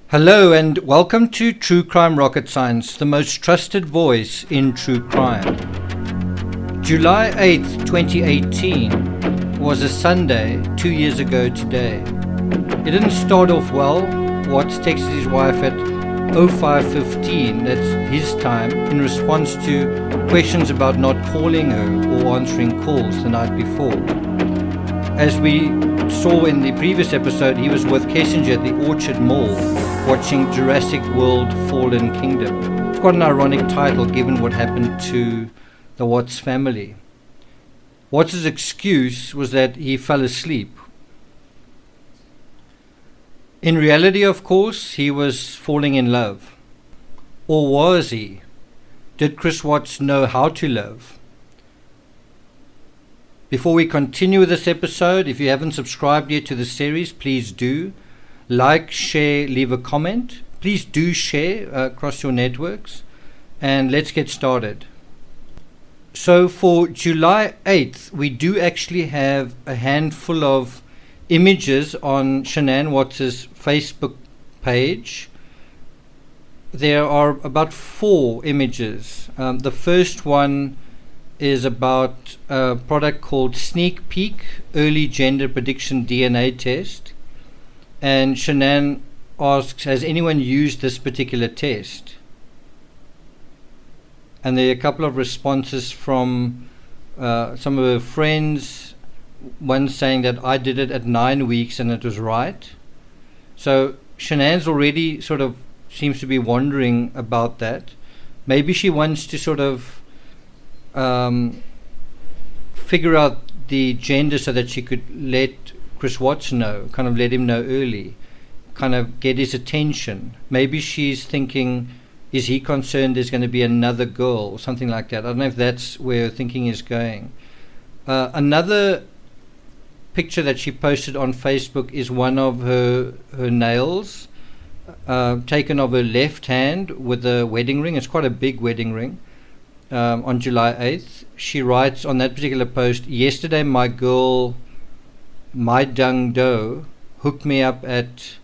Hello and welcome to True Crime Rocket Science, the most trusted voice in true crime. July 8th, 2018 was a Sunday 2 years ago today. It didn't start off well. Watts texted his wife at 05:15, that's his time, in response to questions about not calling her or answering calls the night before. As we saw in the previous episode, he was with Kessinger at the Orchard Mall watching Jurassic World Fallen Kingdom. It's quite an ironic title given what happened to the Watts family. Watts' excuse was that he fell asleep. In reality, of course, he was falling in love. Or was he? Did Chris Watts know how to love? Before we continue with this episode, if you haven't subscribed yet to the series, please do. Like, share, leave a comment. Please do share across your networks. And let's get started. So for July 8th, we do actually have a handful of images on Shanann Watts' Facebook page. There are about 4 images. The first one is about a product called Sneak Peek Early Gender Prediction DNA Test. And Shanann asks, has anyone used this particular test? And there are a couple of responses from some of her friends. One saying that I did it at 9 weeks and it was right. So Shanann's already sort of seems to be wondering about that. Maybe she wants to sort of figure out the gender so that she could let Chris Watts know, kind of let him know early, kind of get his attention. Maybe she's thinking, is he concerned there's going to be another girl or something like that? I don't know if that's where her thinking is going. Another picture that she posted on Facebook is one of her nails, taken of her left hand with a wedding ring. It's quite a big wedding ring. On July 8th, she writes on that particular post, yesterday my girl, my dung doe, hooked me up at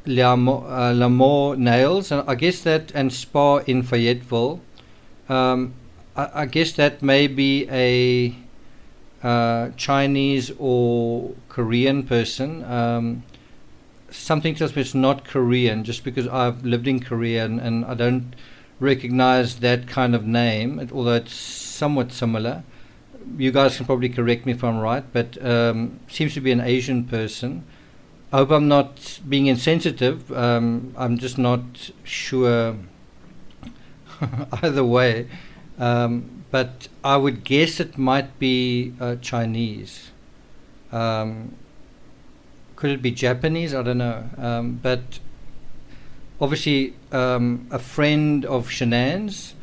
L'Amour Nails, and I guess that, and Spa in Fayetteville. I guess that may be a Chinese or Korean person. Something tells me it's not Korean, just because I've lived in Korea and I don't recognize that kind of name, although it's somewhat similar. You guys can probably correct me if I'm right, but seems to be an Asian person. I hope I'm not being insensitive. I'm just not sure either way. But I would guess it might be Chinese. Could it be Japanese? I don't know. But obviously a friend of Shanann's,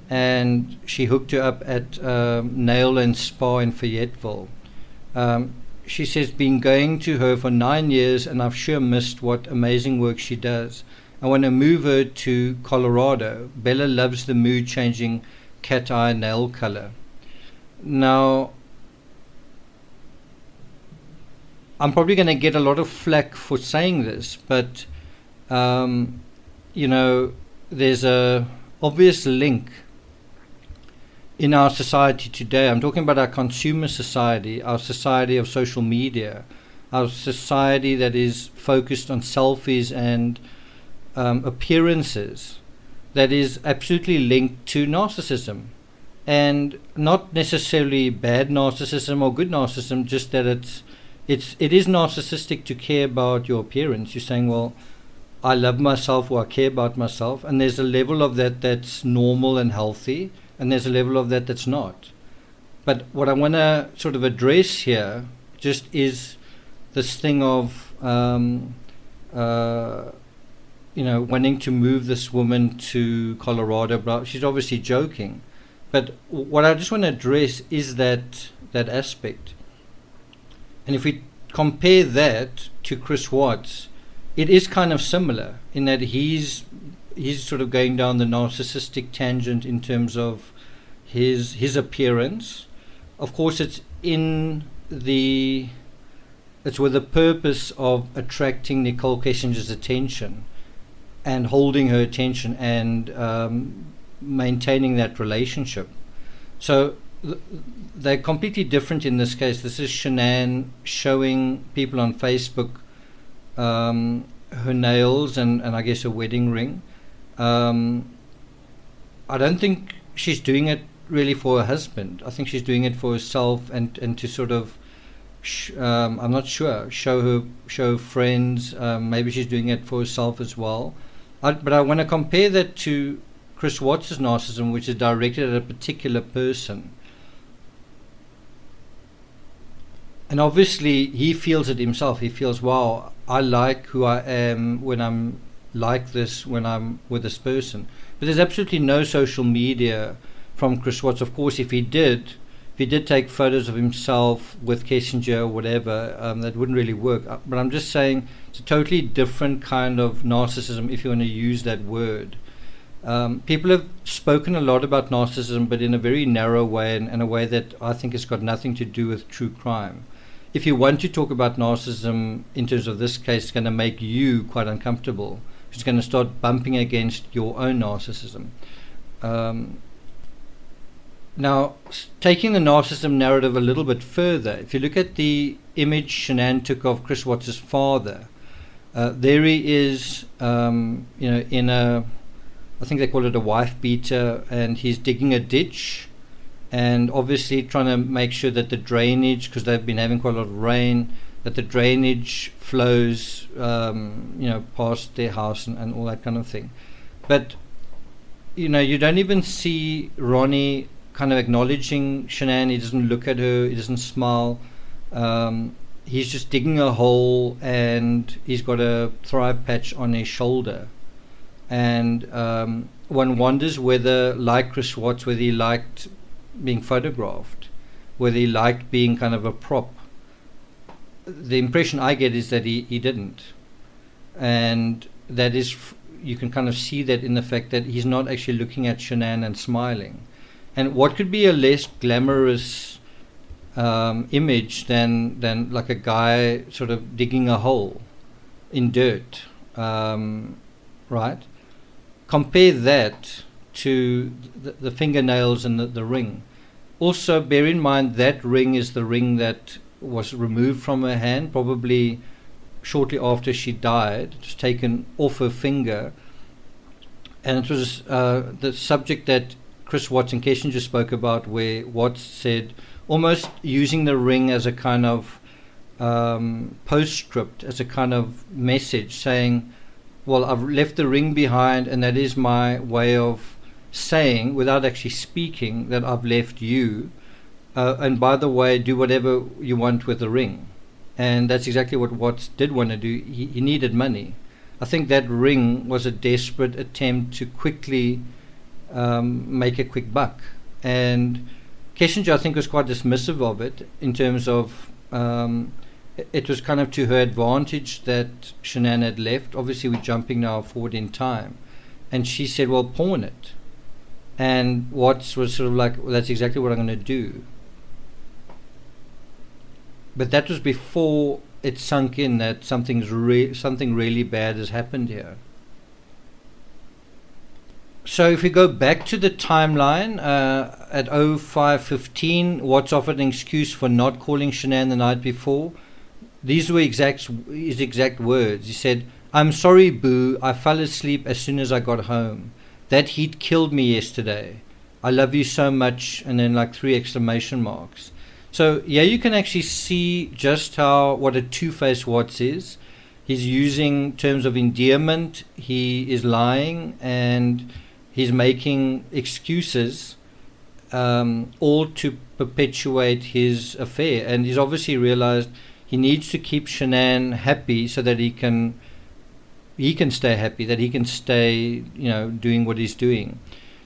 and she hooked her up at Nail and Spa in Fayetteville. She says, been going to her for 9 years and I've sure missed what amazing work she does. I want to move her to Colorado. Bella loves the mood changing cat eye nail color. Now, I'm probably going to get a lot of flack for saying this, but there's a obvious link in our society today. I'm talking about our consumer society, our society of social media, our society that is focused on selfies and appearances, that is absolutely linked to narcissism. And not necessarily bad narcissism or good narcissism, just that it is narcissistic to care about your appearance. You're saying, well, I love myself or I care about myself, and there's a level of that that's normal and healthy, and there's a level of that that's not. But what I want to sort of address here just is this thing of wanting to move this woman to Colorado. But she's obviously joking, but what I just want to address is that aspect. And if we compare that to Chris Watts, it is kind of similar in that he's sort of going down the narcissistic tangent in terms of his appearance. Of course, it's in the it's with the purpose of attracting Nicole Kessinger's attention and holding her attention and maintaining that relationship. So they're completely different in this case. This is Shanann showing people on Facebook her nails and I guess a wedding ring. I don't think she's doing it really for her husband. I think she's doing it for herself and to sort of I'm not sure, show her friends. Maybe she's doing it for herself as well. But I want to compare that to Chris Watts' narcissism, which is directed at a particular person. And obviously he feels it himself. He feels, wow, I like who I am when I'm like this, when I'm with this person. But there's absolutely no social media from Chris Watts. Of course, if he did take photos of himself with Kessinger or whatever, that wouldn't really work. But I'm just saying it's a totally different kind of narcissism, if you want to use that word. People have spoken a lot about narcissism, but in a very narrow way, and a way that I think has got nothing to do with true crime. If you want to talk about narcissism in terms of this case, it's going to make you quite uncomfortable. It's going to start bumping against your own narcissism. Now, taking the narcissism narrative a little bit further, if you look at the image Shanann took of Chris Watts' father, there he is, in a, I think they call it a wife beater, and he's digging a ditch, and obviously trying to make sure that the drainage, because they've been having quite a lot of rain, that the drainage flows, past their house and all that kind of thing. But, you don't even see Ronnie kind of acknowledging Shanann. He doesn't look at her, he doesn't smile. He's just digging a hole, and he's got a thrive patch on his shoulder. And one wonders whether, like Chris Watts, whether he liked being photographed, whether he liked being kind of a prop. The impression I get is that he didn't. And that is, you can kind of see that in the fact that he's not actually looking at Shanann and smiling. And what could be a less glamorous image than like a guy sort of digging a hole in dirt, right? Compare that to the fingernails and the ring. Also, bear in mind that ring is the ring that was removed from her hand, probably shortly after she died. It was taken off her finger, and it was the subject that Chris Watts and Kessinger spoke about, where Watts said, almost using the ring as a kind of postscript, as a kind of message, saying, well, I've left the ring behind, and that is my way of saying, without actually speaking, that I've left you, and by the way, do whatever you want with the ring. And that's exactly what Watts did want to do. He needed money. I think that ring was a desperate attempt to quickly make a quick buck. And Kessinger, I think, was quite dismissive of it, in terms of it was kind of to her advantage that Shanann had left. Obviously, we're jumping now forward in time. And she said, well, pawn it. And Watts was sort of like, well, that's exactly what I'm going to do. But that was before it sunk in that something really bad has happened here. So if we go back to the timeline, at 05:15, Watts offered an excuse for not calling Shanann the night before. These were his exact words. He said, I'm sorry, Boo, I fell asleep as soon as I got home. That heat killed me yesterday. I love you so much, and then like 3 exclamation marks. So yeah, you can actually see just what a two-faced Watts is. He's using terms of endearment, he is lying, and he's making excuses, all to perpetuate his affair. And he's obviously realized he needs to keep Shanann happy so that he can stay happy, that he can stay, doing what he's doing.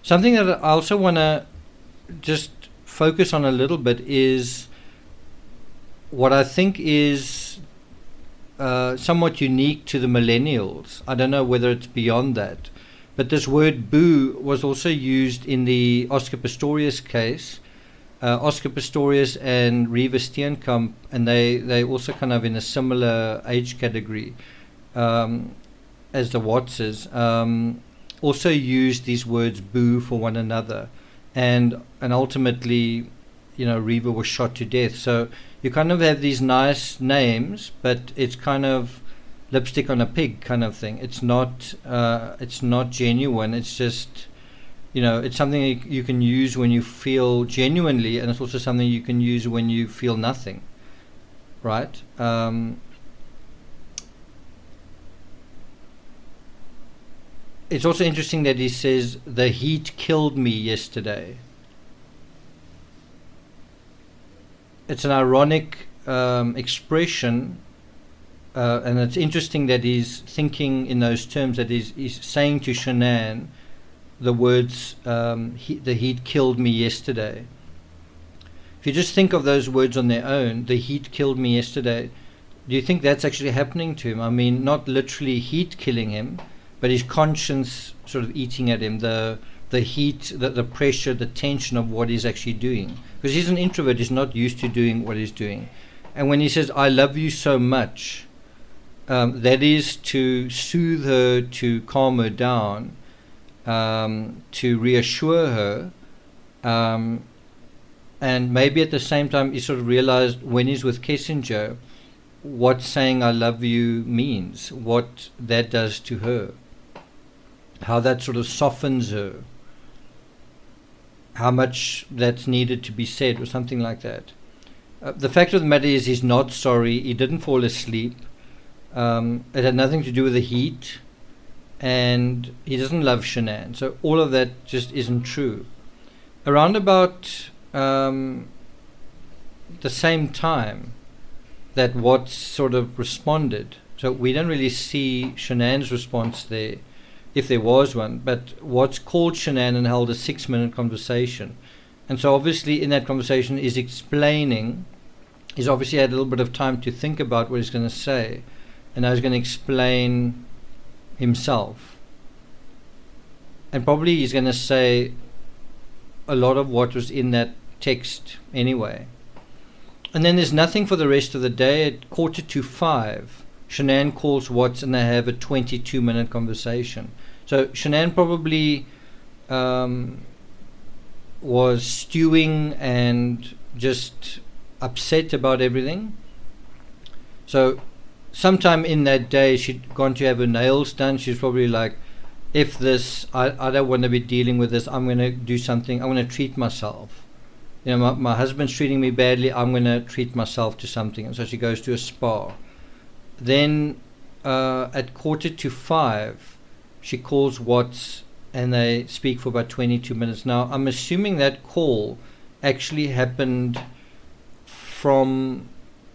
Something that I also want to just focus on a little bit is what I think is somewhat unique to the millennials. I don't know whether it's beyond that, but this word boo was also used in the Oscar Pistorius case, Oscar Pistorius and Reva Steenkamp, and they also kind of in a similar age category as the Wattses, also used these words boo for one another, and ultimately, Reva was shot to death. So you kind of have these nice names, but it's kind of lipstick on a pig kind of thing. It's not genuine. It's just, it's something you can use when you feel genuinely, and it's also something you can use when you feel nothing, right? It's also interesting that he says, the heat killed me yesterday. It's an ironic expression, and it's interesting that he's thinking in those terms, that he's saying to Shanann the words, the heat killed me yesterday. If you just think of those words on their own, the heat killed me yesterday, do you think that's actually happening to him? I mean, not literally heat killing him, but his conscience sort of eating at him, the heat, the pressure, the tension of what he's actually doing. Because he's an introvert, he's not used to doing what he's doing. And when he says, I love you so much, that is to soothe her, to calm her down, to reassure her, and maybe at the same time he sort of realized when he's with Kissinger what saying I love you means, what that does to her, how that sort of softens her, how much that's needed to be said, or something like that. The fact of the matter is, he's not sorry. He didn't fall asleep. It had nothing to do with the heat, and he doesn't love Shanann. So all of that just isn't true. Around about the same time that Watts sort of responded, so we don't really see Shanann's response there, if there was one, but Watts called Shanann and held a 6-minute conversation. And so obviously in that conversation he's explaining, he's obviously had a little bit of time to think about what he's going to say, and now he's going to explain himself. And probably he's going to say a lot of what was in that text anyway. And then there's nothing for the rest of the day. At 4:45, Shanann calls Watts and they have a 22-minute conversation. So Shanann probably was stewing and just upset about everything. So sometime in that day she'd gone to have her nails done. She's probably like, if this, I don't want to be dealing with this, I'm going to do something, I'm going to treat myself. My husband's treating me badly, I'm going to treat myself to something. And so she goes to a spa. Then at 4:45 she calls Watts and they speak for about 22 minutes. Now I'm assuming that call actually happened from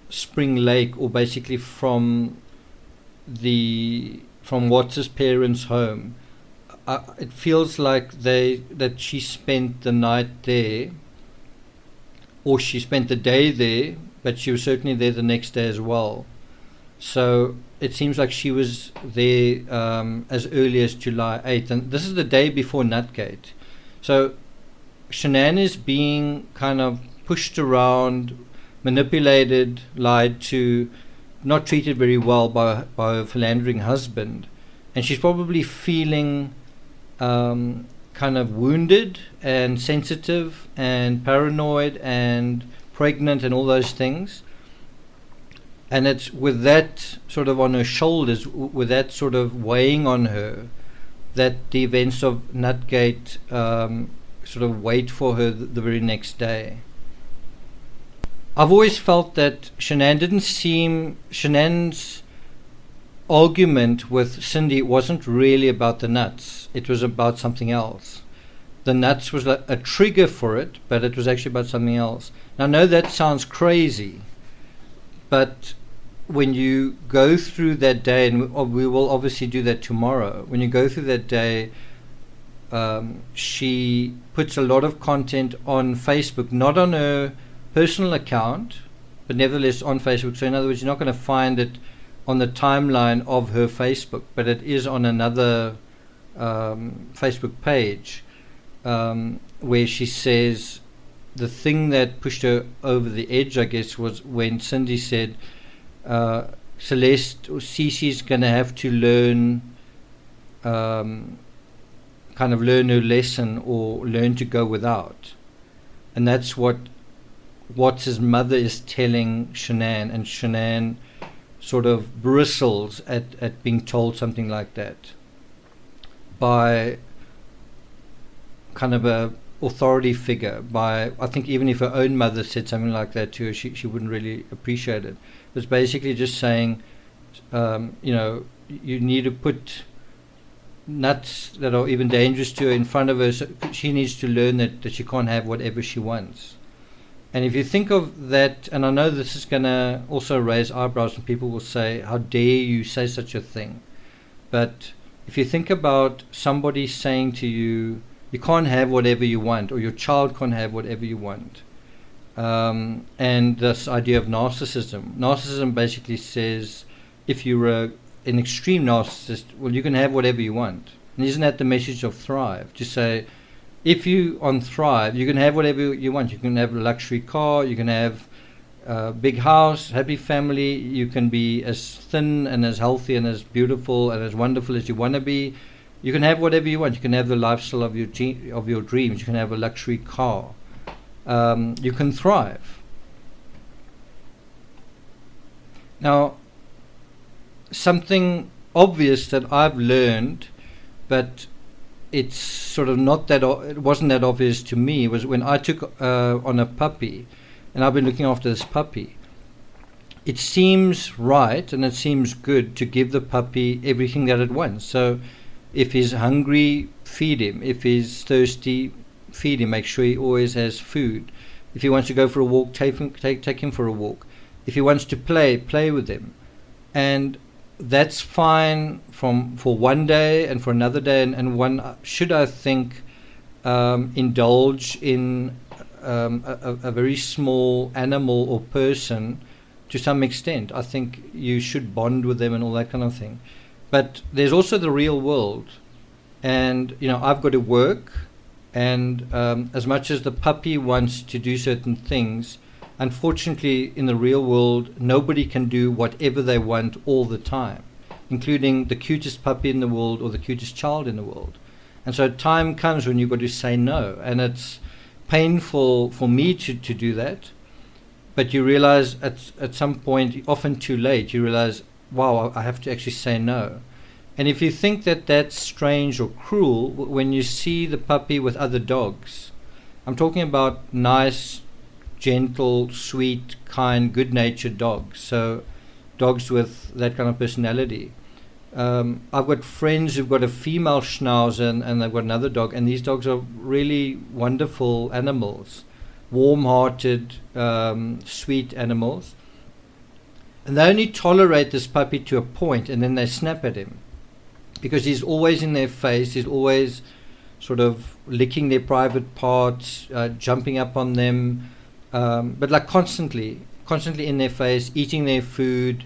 Spring Lake, or basically from Watts's parents' home. It feels like that she spent the night there, or she spent the day there, but she was certainly there the next day as well. So it seems like she was there as early as July 8th, and this is the day before Nutgate. So Shanann is being kind of pushed around, manipulated, lied to, not treated very well by her philandering husband, and she's probably feeling kind of wounded and sensitive and paranoid and pregnant and all those things. And it's with that sort of on her shoulders, with that sort of weighing on her, that the events of Nutgate sort of wait for her the very next day. I've always felt that Shanann's argument with Cindy wasn't really about the nuts. It was about something else. The nuts was a trigger for it, but it was actually about something else. Now I know that sounds crazy, but when you go through that day, and we will obviously do that tomorrow, when you go through that day, she puts a lot of content on Facebook, not on her personal account, but nevertheless on Facebook. So in other words, you're not going to find it on the timeline of her Facebook, but it is on another Facebook page, where she says the thing that pushed her over the edge, I guess, was when Cindy said, Celeste or Cece's going to have to learn, kind of learn her lesson or learn to go without. And that's what his mother is telling Shanann, and Shanann sort of bristles at being told something like that by kind of a authority figure. By, I think even if her own mother said something like that to her, she wouldn't really appreciate it. It was basically just saying, you need to put nuts that are even dangerous to her in front of her, so she needs to learn that she can't have whatever she wants. And if you think of that, and I know this is going to also raise eyebrows, and people will say, how dare you say such a thing? But if you think about somebody saying to you, you can't have whatever you want, or your child can't have whatever you want, and this idea of narcissism basically says, if you're an extreme narcissist, well, you can have whatever you want. And isn't that the message of Thrive? To say, if you on Thrive, you can have whatever you want. You can have a luxury car, you can have a big house, happy family, you can be as thin and as healthy and as beautiful and as wonderful as you want to be. You can have whatever you want. You can have the lifestyle of your dreams. You can have a luxury car. You can thrive. Now, something obvious that I've learned, but it's sort of not that, it wasn't that obvious to me, was when I took on a puppy, and I've been looking after this puppy. It seems right and it seems good to give the puppy everything that it wants. So if he's hungry, feed him. If he's thirsty, feed him. Make sure he always has food. If he wants to go for a walk, take him for a walk. If he wants to play with him. And that's fine for one day and for another day, and one should, I think, indulge in a very small animal or person to some extent. I think you should bond with them and all that kind of thing. But there's also the real world, and I've got to work, and as much as the puppy wants to do certain things, unfortunately in the real world nobody can do whatever they want all the time, including the cutest puppy in the world or the cutest child in the world. And so time comes when you've got to say no, and it's painful for me to do that, but you realize at some point, often too late, you realize, wow, I have to actually say no. And if you think that that's strange or cruel, when you see the puppy with other dogs, I'm talking about nice, gentle, sweet, kind, good-natured dogs, so dogs with that kind of personality. I've got friends who've got a female schnauzer and they've got another dog, and these dogs are really wonderful animals, warm-hearted, sweet animals. And they only tolerate this puppy to a point, and then they snap at him, because he's always in their face, he's always sort of licking their private parts, jumping up on them, but like constantly in their face, eating their food,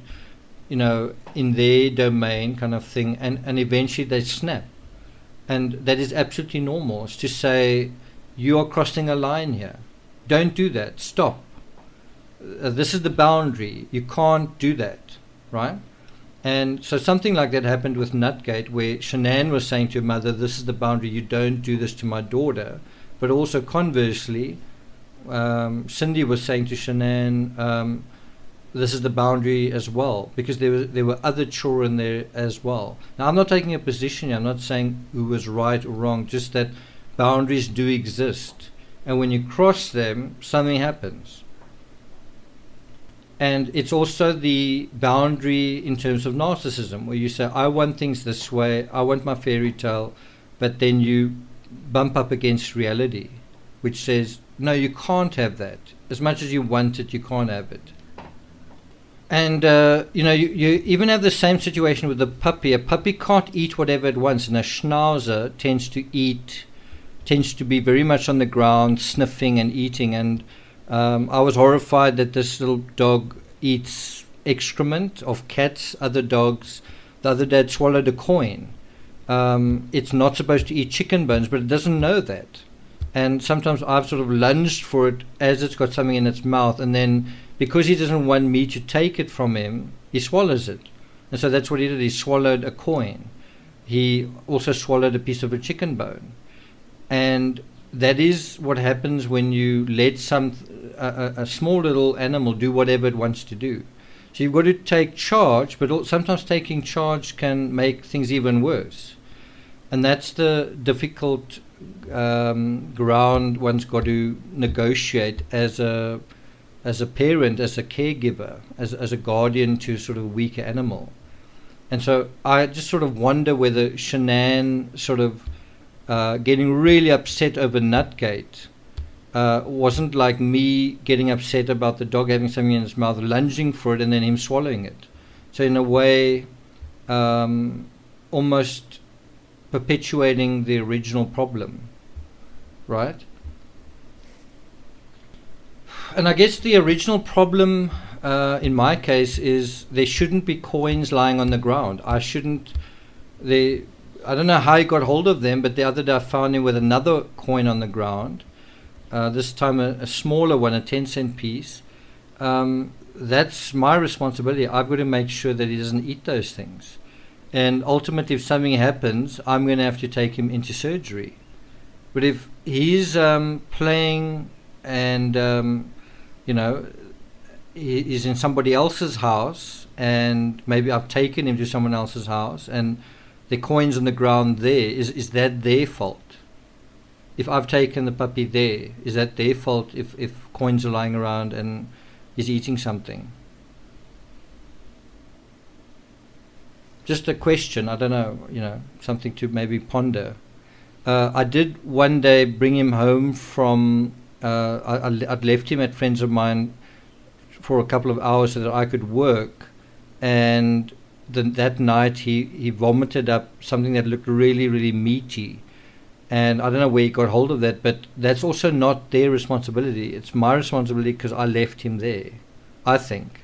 in their domain kind of thing, and eventually they snap. And that is absolutely normal. It's to say, you are crossing a line here. Don't do that. Stop. This is the boundary. You can't do that, right? And so something like that happened with Nutgate, where Shanann was saying to her mother, this is the boundary, you don't do this to my daughter. But also conversely, Cindy was saying to Shanann, this is the boundary as well, because there were other children there as well. Now, I'm not taking a position here. I'm not saying who was right or wrong, just that boundaries do exist. And when you cross them, something happens. And it's also the boundary in terms of narcissism, where you say, I want things this way, I want my fairy tale, but then you bump up against reality, which says, no, you can't have that. As much as you want it, you can't have it. And, you even have the same situation with the puppy. A puppy can't eat whatever it wants, and a schnauzer tends to be very much on the ground, sniffing and eating. And I was horrified that this little dog eats excrement of cats, other dogs. The other day it swallowed a coin. It's not supposed to eat chicken bones, but it doesn't know that. And sometimes I've sort of lunged for it as it's got something in its mouth, and then because he doesn't want me to take it from him, he swallows it. And so that's what he did. He swallowed a coin. He also swallowed a piece of a chicken bone. And that is what happens when you let a small little animal do whatever it wants to do. So you've got to take charge, but sometimes taking charge can make things even worse. And that's the difficult ground one's got to negotiate as a parent, as a caregiver, as a guardian to sort of a weaker animal. And so I just sort of wonder whether Shanann sort of getting really upset over Nutgate wasn't like me getting upset about the dog having something in its mouth, lunging for it, and then him swallowing it. So in a way, almost perpetuating the original problem, right? And I guess the original problem in my case is there shouldn't be coins lying on the ground. I don't know how he got hold of them, but the other day I found him with another coin on the ground, this time a smaller one, a 10-cent piece. That's my responsibility. I've got to make sure that he doesn't eat those things. And ultimately, if something happens, I'm going to have to take him into surgery. But if he's playing and, he's in somebody else's house, and maybe I've taken him to someone else's house, and the coin's on the ground there, is that their fault? If I've taken the puppy there, is that their fault if coins are lying around and he's eating something? Just a question, I don't know, something to maybe ponder. I did one day bring him home from, I'd left him at friends of mine for a couple of hours so that I could work, and that night he vomited up something that looked really, really meaty. And I don't know where he got hold of that, but that's also not their responsibility. It's my responsibility because I left him there, I think.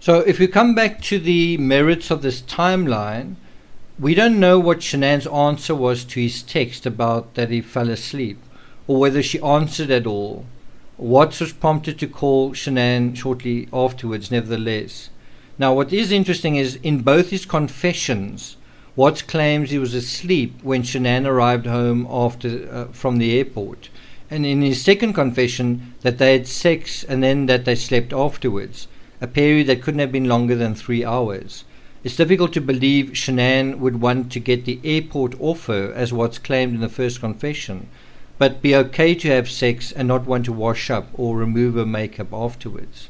So if we come back to the merits of this timeline, we don't know what Shanann's answer was to his text about that he fell asleep, or whether she answered at all. Watts was prompted to call Shanann shortly afterwards, nevertheless. Now, what is interesting is in both his confessions, Watts claims he was asleep when Shanann arrived home from the airport, and in his second confession that they had sex and then that they slept afterwards, a period that couldn't have been longer than 3 hours. It's difficult to believe Shanann would want to get the airport off her, as Watts claimed in the first confession, but be okay to have sex and not want to wash up or remove her makeup afterwards.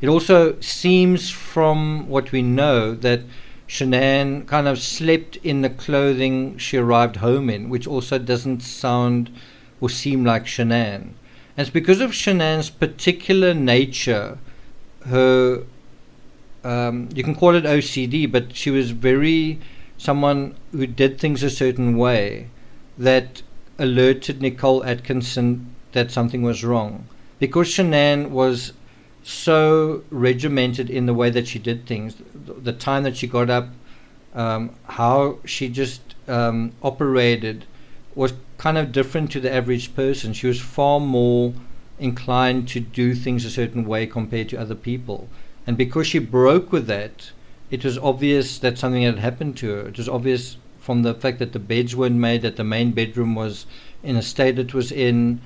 It also seems from what we know that Shanann kind of slept in the clothing she arrived home in, which also doesn't sound or seem like Shanann. And it's because of Shanann's particular nature, her, you can call it OCD, but she was someone who did things a certain way that alerted Nicole Atkinson that something was wrong. Because Shanann was so regimented in the way that she did things, the time that she got up, how she just operated was kind of different to the average person. She was far more inclined to do things a certain way compared to other people. And because she broke with that, it was obvious that something had happened to her. It was obvious from the fact that the beds weren't made, that the main bedroom was in a state it was in,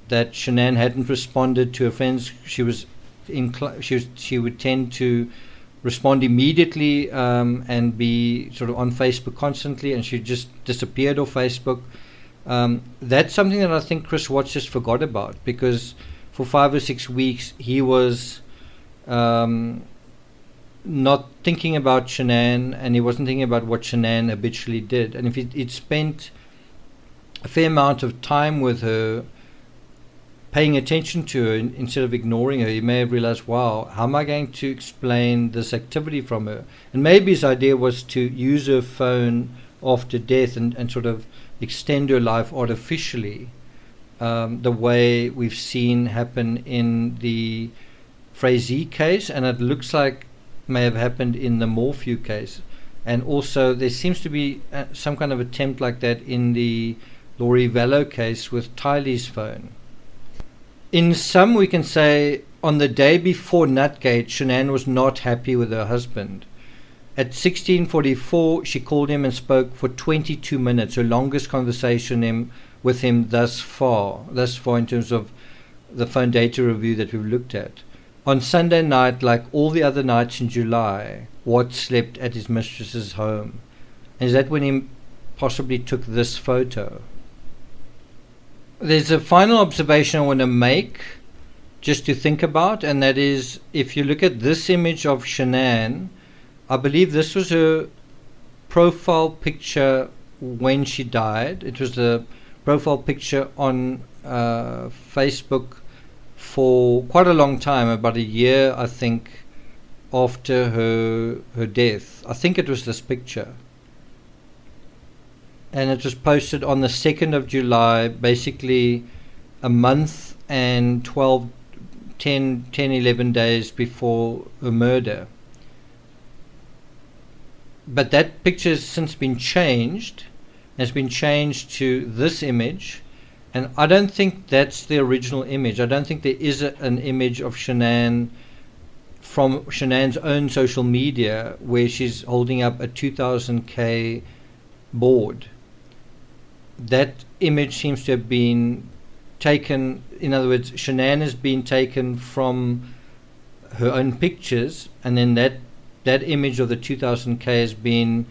that Shanann hadn't responded to her friends. She would tend to respond immediately and be sort of on Facebook constantly, and she just disappeared off Facebook. That's something that I think Chris Watts just forgot about, because for 5 or 6 weeks he was not thinking about Shanann, and he wasn't thinking about what Shanann habitually did. And if he'd spent a fair amount of time with her, paying attention to her instead of ignoring her, he may have realized, wow, how am I going to explain this activity from her? And maybe his idea was to use her phone after death and sort of extend her life artificially, the way we've seen happen in the Frazee case, and it looks like may have happened in the Morphew case. And also there seems to be some kind of attempt like that in the Laurie Vallow case with Tylee's phone. In sum, we can say on the day before Nutgate, Shanann was not happy with her husband. At 16:44, she called him and spoke for 22 minutes, her longest conversation with him thus far in terms of the phone data review that we've looked at. On Sunday night, like all the other nights in July, Watt slept at his mistress's home. And is that when he possibly took this photo? There's a final observation I want to make, just to think about, and that is, if you look at this image of Shanann, I believe this was her profile picture when she died. It was the profile picture on Facebook for quite a long time, about a year, I think, after her death. I think it was this picture. And it was posted on the 2nd of July, basically a month and 11 days before her murder. But that picture has since been changed. Has been changed to this image. And I don't think that's the original image. I don't think there is an image of Shanann from Shanann's own social media where she's holding up a 2000K board. That image seems to have been taken, in other words, Shanann has been taken from her own pictures, and then that image of the 2000K has been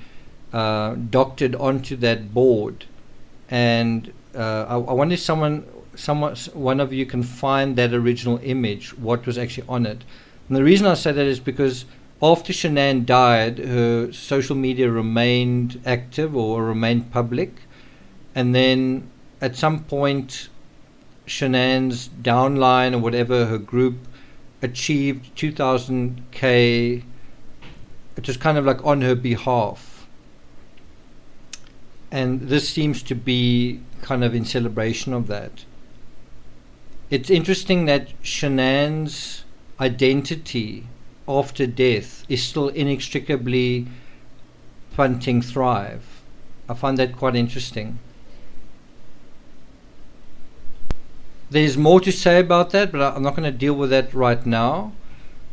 doctored onto that board. And I wonder if one of you can find that original image, what was actually on it. And the reason I say that is because after Shanann died, her social media remained active or remained public. And then at some point, Shanann's downline or whatever, her group, achieved 2000K. It was kind of like on her behalf. And this seems to be kind of in celebration of that. It's interesting that Shanann's identity after death is still inextricably punting Thrive. I find that quite interesting. There's more to say about that, but I'm not going to deal with that right now.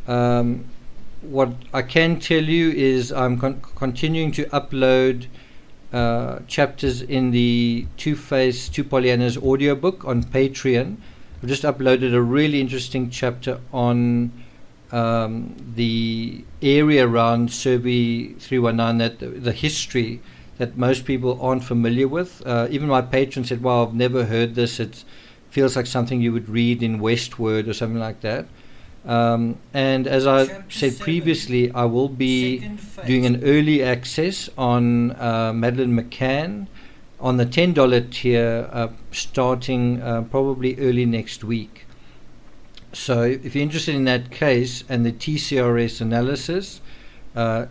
What I can tell you is I'm continuing to upload chapters in the Two-Face, Two Pollyannas audiobook on Patreon. I've just uploaded a really interesting chapter on the area around Survey 319, that the history that most people aren't familiar with. Even my patron said, "Wow, I've never heard this. It feels like something you would read in Westword or something like that." And as I said previously, I will be doing an early access on Madeleine McCann on the $10 tier starting probably early next week. So if you're interested in that case and the TCRS analysis,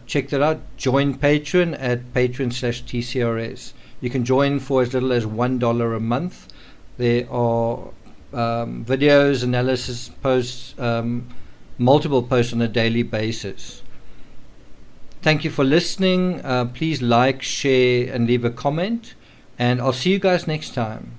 check that out. Join Patreon at patreon.com/TCRS. You can join for as little as $1 a month. There are videos, analysis posts, multiple posts on a daily basis. Thank you for listening. Please like, share, and leave a comment. And I'll see you guys next time.